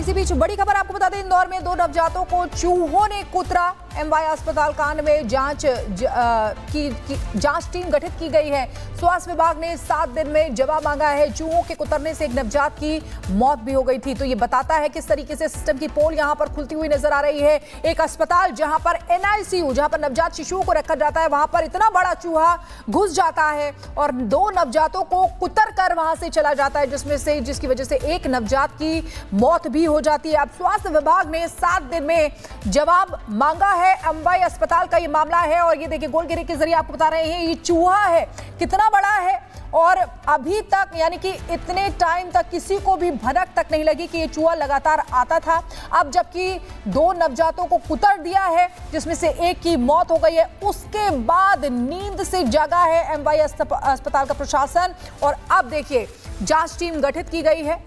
इसी बीच बड़ी खबर आपको बता दें, इंदौर में 2 नवजातों को चूहों ने कुतरा। एमवाई अस्पताल कांड में जांच टीम गठित की गई है। स्वास्थ्य विभाग ने 7 दिन में जवाब मांगा है। चूहों के कुतरने से एक नवजात की मौत भी हो गई थी। तो ये बताता है किस तरीके से सिस्टम की पोल यहां पर खुलती हुई नजर आ रही है। एक अस्पताल जहां पर NICU, जहां पर नवजात शिशुओं को रखा जाता है, वहां पर इतना बड़ा चूहा घुस जाता है और 2 नवजातों को कुतर कर वहां से चला जाता है, जिसकी वजह से एक नवजात की मौत भी हो जाती है। अब स्वास्थ्य विभाग ने 7 दिन में जवाब मांगा है। एमवाई अस्पताल का ये मामला है और ये देखिए गोलगिरी के जरिए आपको बता रहे हैं ये चूहा है कितना बड़ा है। और अभी तक यानी कि इतने टाइम तक किसी को भी भनक तक नहीं लगी कि ये चूहा लगातार आता था। अब जबकि 2 नवजातों को कुतर दिया है, जिसमें से एक की मौत हो गई है, उसके बाद नींद से जागा है एमवाई अस्पताल का प्रशासन। और अब देखिए जांच टीम गठित की गई है।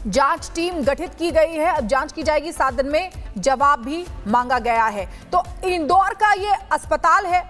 जांच टीम गठित की गई है। अब जांच की जाएगी। 7 दिन में जवाब भी मांगा गया है। तो इंदौर का ये अस्पताल है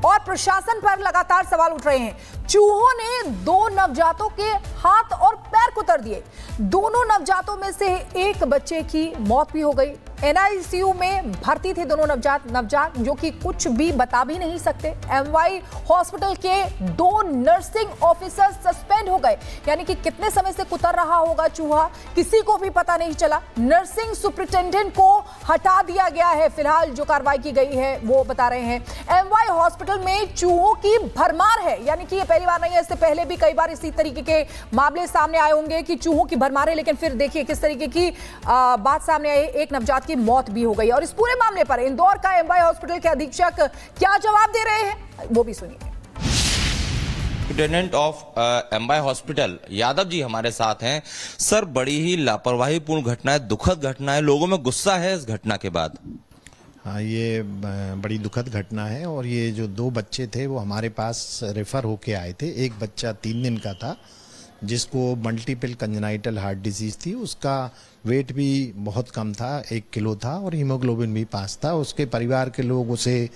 और प्रशासन पर लगातार सवाल उठ रहे हैं। चूहों ने 2 नवजातों के हाथ और पैर कुतर दिए। दोनों नवजातों में से एक बच्चे की मौत भी हो गई। NICU में भर्ती थे दोनों नवजात जो कि कुछ भी बता भी नहीं सकते। एमवाई हॉस्पिटल के 2 नर्सिंग ऑफिसर सस्पेंड हो गए। यानी कि कितने समय से कुतर रहा होगा चूहा, किसी को भी पता नहीं चला। नर्सिंग सुपरिटेंडेंट को हटा दिया गया है। फिलहाल जो कार्रवाई की गई है वो बता रहे हैं। एमवाई हॉस्पिटल में चूहों की भरमार है। यानी कि ये पहली बार नहीं है, इससे पहले भी कई बार इसी तरीके के मामले सामने आए होंगे कि चूहों की भरमार है। लेकिन फिर देखिए किस तरीके की बात सामने आई, एक नवजात की मौत भी हो गई। और इस पूरे मामले पर इंदौर का एमवाई हॉस्पिटल के अधीक्षक क्या जवाब दे रहे हैं वो भी सुनिए। Superintendent of MY hospital Yadav ji हमारे साथ हैं। सर, बड़ी ही लापरवाहीपूर्ण घटना है, दुखद घटना है, लोगों में गुस्सा है इस घटना के बाद। हाँ, ये बड़ी दुखद घटना है। और ये जो 2 बच्चे थे वो हमारे पास रेफर होके आए थे। एक बच्चा 3 दिन का था जिसको मल्टीपल कंजेनाइटल हार्ट डिजीज थी। उसका वेट भी बहुत कम था, 1 किलो था और हीमोग्लोबिन भी 5 था। उसके परिवार के लोग उसे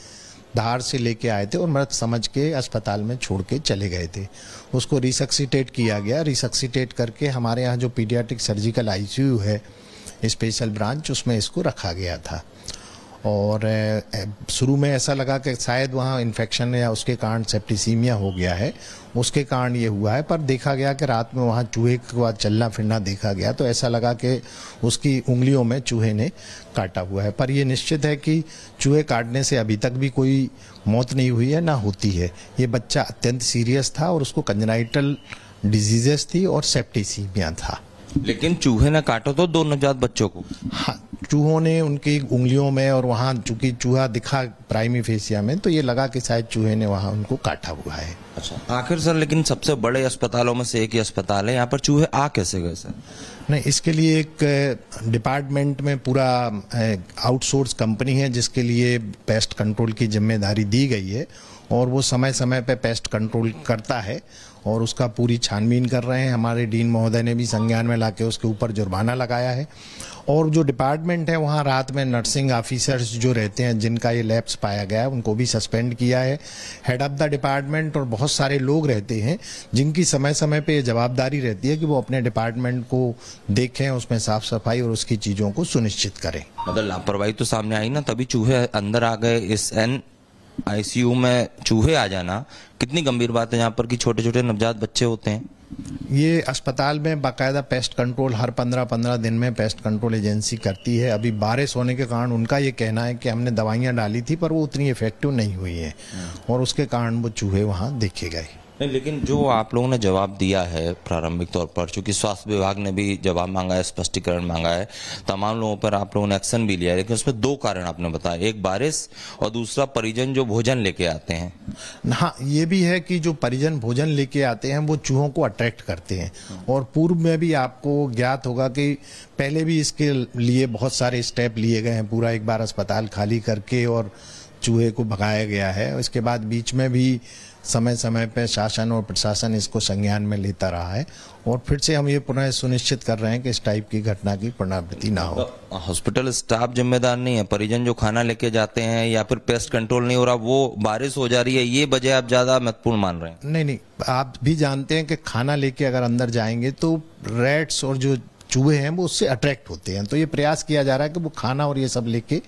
धार से लेके आए थे और मृत समझ के अस्पताल में छोड़ के चले गए थे। उसको रिसक्सिटेट किया गया। रिसक्सिटेट करके हमारे यहाँ जो पीडियाट्रिक सर्जिकल ICU है, स्पेशल ब्रांच, उसमें इसको रखा गया था। और शुरू में ऐसा लगा कि शायद वहाँ इन्फेक्शन या उसके कारण सेप्टिसीमिया हो गया है, उसके कारण ये हुआ है। पर देखा गया कि रात में वहाँ चूहे का चलना फिरना देखा गया तो ऐसा लगा कि उसकी उंगलियों में चूहे ने काटा हुआ है। पर ये निश्चित है कि चूहे काटने से अभी तक भी कोई मौत नहीं हुई है, ना होती है। ये बच्चा अत्यंत सीरियस था और उसको कंजेनाइटल डिजीजेस थी और सेप्टिसीमिया था। लेकिन चूहे ने काटा तो 2 नवजात बच्चों को। हाँ, चूहों ने उनकी उंगलियों में, और वहाँ चूंकि चूहा दिखा प्राइमी फेसिया में, तो ये लगा कि शायद चूहे ने वहाँ उनको काटा हुआ है। अच्छा, आखिर सर, लेकिन सबसे बड़े अस्पतालों में से एक ही अस्पताल है, यहाँ पर चूहे आ कैसे गए सर? नहीं, इसके लिए एक डिपार्टमेंट में पूरा आउटसोर्स कंपनी है जिसके लिए पेस्ट कंट्रोल की जिम्मेदारी दी गई है और वो समय समय पे पेस्ट कंट्रोल करता है और उसका पूरी छानबीन कर रहे हैं। हमारे डीन महोदय ने भी संज्ञान में लाके उसके ऊपर जुर्माना लगाया है। और जो डिपार्टमेंट है वहाँ रात में नर्सिंग ऑफिसर्स जो रहते हैं जिनका ये लैप्स पाया गया है उनको भी सस्पेंड किया है। हेड ऑफ द डिपार्टमेंट और बहुत सारे लोग रहते हैं जिनकी समय समय पे ये जवाबदारी रहती है कि वो अपने डिपार्टमेंट को देखें, उसमें साफ सफाई और उसकी चीज़ों को सुनिश्चित करें। मतलब लापरवाही तो सामने आई ना, तभी चूहे अंदर आ गए। इस NICU में चूहे आ जाना कितनी गंभीर बात है, यहाँ पर कि छोटे छोटे नवजात बच्चे होते हैं। ये अस्पताल में बाकायदा पेस्ट कंट्रोल हर 15-15 दिन में पेस्ट कंट्रोल एजेंसी करती है। अभी बारिश होने के कारण उनका ये कहना है कि हमने दवाइयाँ डाली थी पर वो उतनी इफेक्टिव नहीं हुई है और उसके कारण वो चूहे वहाँ देखे गए। नहीं, लेकिन जो आप लोगों ने जवाब दिया है प्रारंभिक तौर पर, चूंकि स्वास्थ्य विभाग ने भी जवाब मांगा है, स्पष्टीकरण मांगा है, तमाम लोगों पर आप लोगों ने एक्शन भी लिया है, लेकिन उसमें 2 कारण आपने बताया, एक बारिश और दूसरा परिजन जो भोजन लेके आते हैं। हाँ, ये भी है कि जो परिजन भोजन लेके आते हैं वो चूहों को अट्रैक्ट करते हैं। और पूर्व में भी आपको ज्ञात होगा कि पहले भी इसके लिए बहुत सारे स्टेप लिए गए हैं। पूरा एक बार अस्पताल खाली करके और चूहे को भगाया गया है। इसके बाद बीच में भी समय समय पर शासन और प्रशासन इसको संज्ञान में लेता रहा है और फिर से हम ये पुनः सुनिश्चित कर रहे हैं कि इस टाइप की घटना की पुनरावृत्ति ना हो। हॉस्पिटल स्टाफ जिम्मेदार नहीं है, परिजन जो खाना लेके जाते हैं या फिर पेस्ट कंट्रोल नहीं हो रहा, वो बारिश हो जा रही है, ये वजह आप ज्यादा महत्वपूर्ण मान रहे हैं? नहीं, आप भी जानते हैं कि खाना लेके अगर अंदर जाएंगे तो रैट्स और जो चूहे हैं वो उससे अट्रैक्ट होते हैं। तो ये प्रयास किया जा रहा है कि वो खाना और ये सब लेके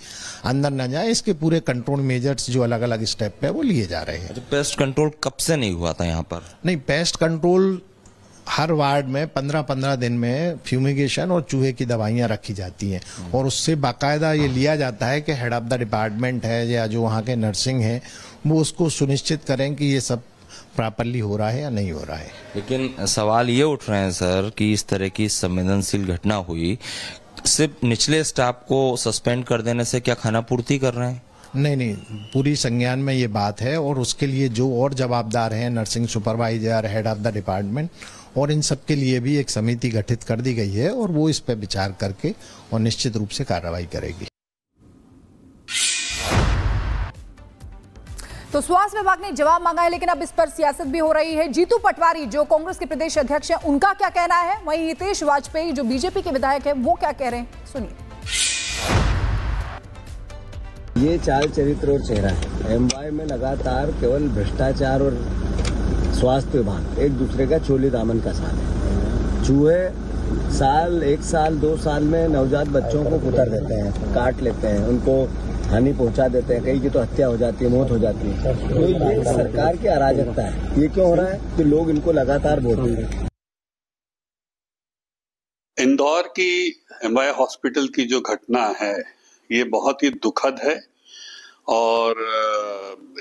अंदर न जाए। इसके पूरे कंट्रोल मेजर्स जो अलग अलग स्टेप है वो लिए जा रहे हैं। पेस्ट कंट्रोल कब से नहीं हुआ था यहाँ पर? नहीं, पेस्ट कंट्रोल हर वार्ड में 15-15 दिन में फ्यूमिगेशन और चूहे की दवाइयां रखी जाती हैं और उससे बाकायदा ये लिया जाता है कि हेड ऑफ द डिपार्टमेंट है या जो वहाँ के नर्सिंग है वो उसको सुनिश्चित करें कि ये सब प्रॉपरली हो रहा है या नहीं हो रहा है। लेकिन सवाल ये उठ रहे हैं सर कि इस तरह की संवेदनशील घटना हुई, सिर्फ निचले स्टाफ को सस्पेंड कर देने से क्या खाना पूर्ति कर रहे हैं? नहीं, पूरी संज्ञान में ये बात है और उसके लिए जो और जवाबदार हैं, nursing supervisor, head of the department, और इन सब के लिए भी एक समिति गठित कर दी गई है और वो इस पर विचार करके और निश्चित रूप से कार्रवाई करेगी। तो स्वास्थ्य विभाग ने जवाब मांगा है, लेकिन अब इस पर सियासत भी हो रही है। जीतू पटवारी जो कांग्रेस के प्रदेश अध्यक्ष हैं, उनका क्या कहना है, वहीं हितेश वाजपेयी जो बीजेपी के विधायक है वो क्या कह रहे हैं, सुनिए। ये चाल चरित्र और चेहरा है। एमवाई में लगातार केवल भ्रष्टाचार और स्वास्थ्य विभाग एक दूसरे का चोली दामन का साथ है। चूहे साल 1 साल 2 साल में नवजात बच्चों को कुतर देते हैं, काट लेते हैं, उनको हानि पहुंचा देते हैं, कई की तो हत्या हो जाती है, मौत हो जाती है। तो ये सरकार की अराजकता है। ये क्यों हो रहा है कि लोग इनको लगातार वोट दे रहे हैं। इंदौर की एमवाई हॉस्पिटल की जो घटना है ये बहुत ही दुखद है और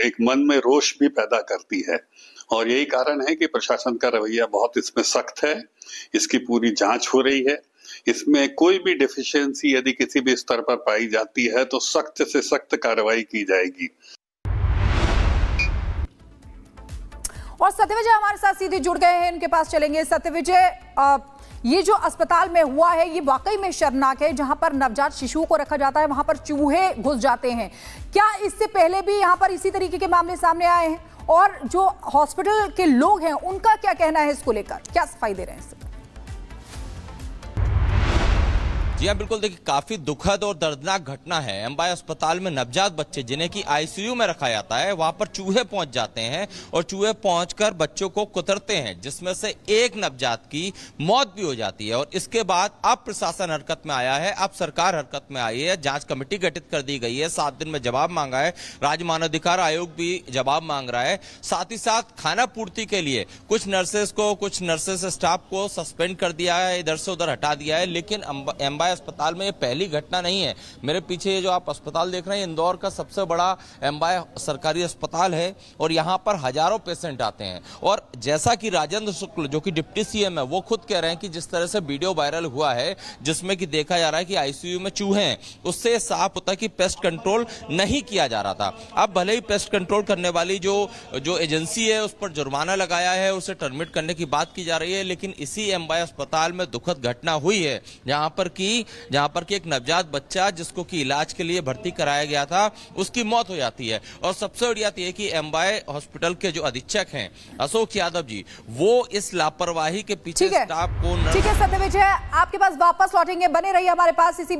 एक मन में रोष भी पैदा करती है और यही कारण है कि प्रशासन का रवैया बहुत इसमें सख्त है। इसकी पूरी जांच हो रही है। इसमें कोई भी डेफिशिएंसी यदि किसी भी स्तर पर पाई जाती है तो सख्त से सख्त कार्रवाई की जाएगी। और सत्यविजय हमारे साथ सीधे जुड़ गए हैं, इनके पास चलेंगे। सत्यविजय, ये जो अस्पताल में हुआ है ये वाकई में शर्मनाक है। जहां पर नवजात शिशुओं को रखा जाता है वहां पर चूहे घुस जाते हैं। क्या इससे पहले भी यहां पर इसी तरीके के मामले सामने आए हैं? और जो हॉस्पिटल के लोग हैं उनका क्या कहना है इसको लेकर, क्या सफाई दे रहे हैं इससे? जी हाँ, बिल्कुल। देखिए, काफी दुखद और दर्दनाक घटना है। एमवाई अस्पताल में नवजात बच्चे जिन्हें कि आईसीयू में रखा जाता है, वहां पर चूहे पहुंच जाते हैं और चूहे पहुंचकर बच्चों को कुतरते हैं, जिसमें से एक नवजात की मौत भी हो जाती है। और इसके बाद अब प्रशासन हरकत में आया है, अब सरकार हरकत में आई है, जांच कमेटी गठित कर दी गई है, 7 दिन में जवाब मांगा है। राज्य मानवाधिकार आयोग भी जवाब मांग रहा है। साथ ही साथ खाना पूर्ति के लिए कुछ नर्सेस स्टाफ को सस्पेंड कर दिया है, इधर से उधर हटा दिया है। लेकिन एमवाई अस्पताल में ये पहली घटना नहीं है। मेरे पीछे ये जो आप अस्पताल देख रहे हैं, इंदौर का सबसे बड़ा एमवाई सरकारी अस्पताल है और यहाँ पर हजारों पेशेंट आते हैं। और जैसा कि राजेंद्र शुक्ल जो कि डिप्टी सीएम है, वो खुद कह रहे हैं कि जिस तरह से वीडियो वायरल हुआ है जिसमें कि देखा जा रहा है कि आईसीयू में चूहे हैं, उससे साफ होता है कि पेस्ट कंट्रोल नहीं किया जा रहा था। अब भले ही पेस्ट कंट्रोल करने वाली जो एजेंसी है उस पर जुर्माना लगाया है, उसे टर्मिनेट करने की बात की जा रही है, लेकिन इसी एमवाई अस्पताल में दुखद घटना हुई है जहां पर कि एक नवजात बच्चा जिसको कि इलाज के लिए भर्ती कराया गया था, उसकी मौत हो जाती है। और सबसे बड़ी बात यह है कि एमवाई हॉस्पिटल के जो अधीक्षक हैं अशोक यादव जी, वो इस लापरवाही के पीछे स्टाफ को ठीक है सत्यविजय, आपके पास वापस लौटेंगे, बने रहिए हमारे पास। इसी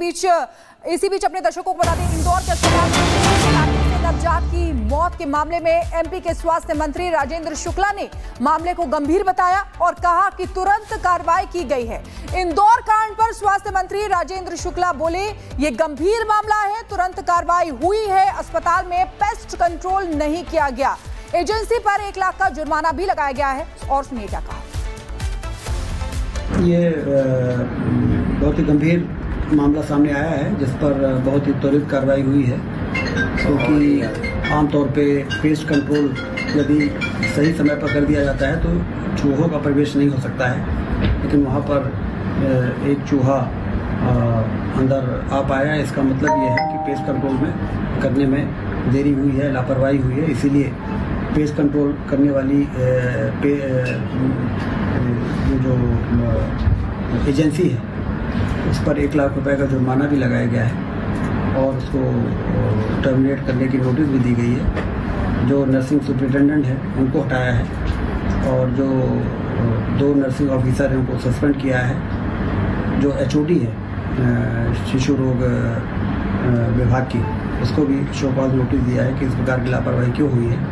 बीच अपने दर्शकों को बता दें, इंदौर के अस्पताल में नवजात की मौत के मामले में एमपी के स्वास्थ्य मंत्री राजेंद्र शुक्ला ने मामले को गंभीर बताया और कहा कि तुरंत कार्रवाई की गई है। इंदौर कांड पर स्वास्थ्य मंत्री राजेंद्र शुक्ला बोले, ये गंभीर मामला है, तुरंत कार्रवाई हुई है, अस्पताल में पेस्ट कंट्रोल नहीं किया गया, एजेंसी पर 1 लाख का जुर्माना भी लगाया गया है। और सुनिए क्या कहा। ये बहुत ही गंभीर मामला सामने आया है जिस पर बहुत ही त्वरित कार्रवाई हुई है, क्योंकि आमतौर पे पेस्ट कंट्रोल यदि सही समय पर कर दिया जाता है तो चूहों का प्रवेश नहीं हो सकता है, लेकिन वहाँ पर एक चूहा अंदर आ पाया। इसका मतलब ये है कि पेस्ट कंट्रोल में करने में देरी हुई है, लापरवाही हुई है, इसीलिए पेस्ट कंट्रोल करने वाली जो एजेंसी है उस पर 1 लाख रुपए का जुर्माना भी लगाया गया है और उसको टर्मिनेट करने की नोटिस भी दी गई है। जो नर्सिंग सुपरिटेंडेंट है उनको हटाया है और जो 2 नर्सिंग ऑफिसर हैं उनको सस्पेंड किया है। जो एचओडी है शिशु रोग विभाग की, उसको भी शो कॉज नोटिस दिया है कि इस प्रकार की लापरवाही क्यों हुई है।